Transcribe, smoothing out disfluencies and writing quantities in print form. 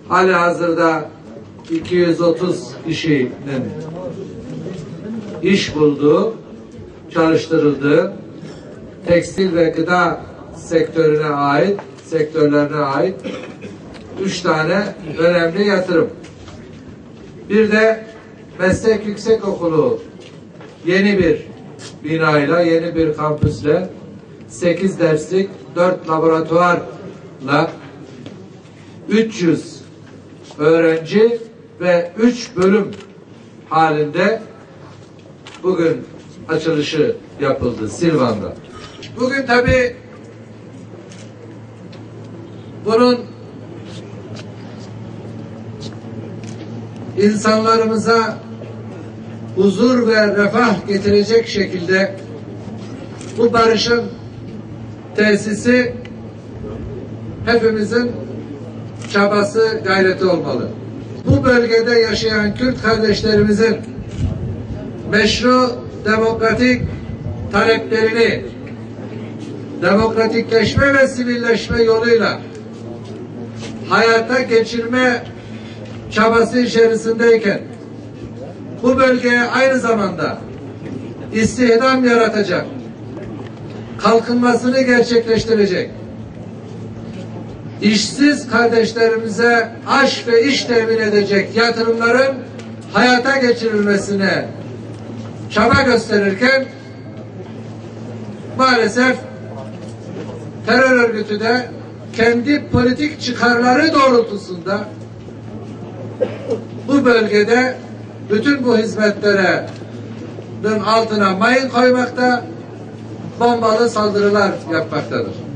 halihazırda 230 kişinin iş bulduğu, çalıştırıldığı, tekstil ve gıda sektörlerine ait 3 tane önemli yatırım. Bir de meslek yüksekokulu yeni bir binayla, yeni bir kampüsle 8 derslik 4 laboratuvarla 300 öğrenci ve 3 bölüm halinde bugün açılışı yapıldı Silvan'da. Bugün tabii bunun insanlarımıza huzur ve refah getirecek şekilde bu barışın tesisi hepimizin çabası, gayreti olmalı. Bu bölgede yaşayan Kürt kardeşlerimizin meşru demokratik taleplerini demokratikleşme ve sivilleşme yoluyla hayata geçirme çabası içerisindeyken bu bölgeye aynı zamanda istihdam yaratacak, kalkınmasını gerçekleştirecek, işsiz kardeşlerimize aş ve iş temin edecek yatırımların hayata geçirilmesine çaba gösterirken maalesef terör örgütü de kendi politik çıkarları doğrultusunda bu bölgede bütün bu hizmetlerin altına mayın koymakta, bombalı saldırılar yapmaktadır.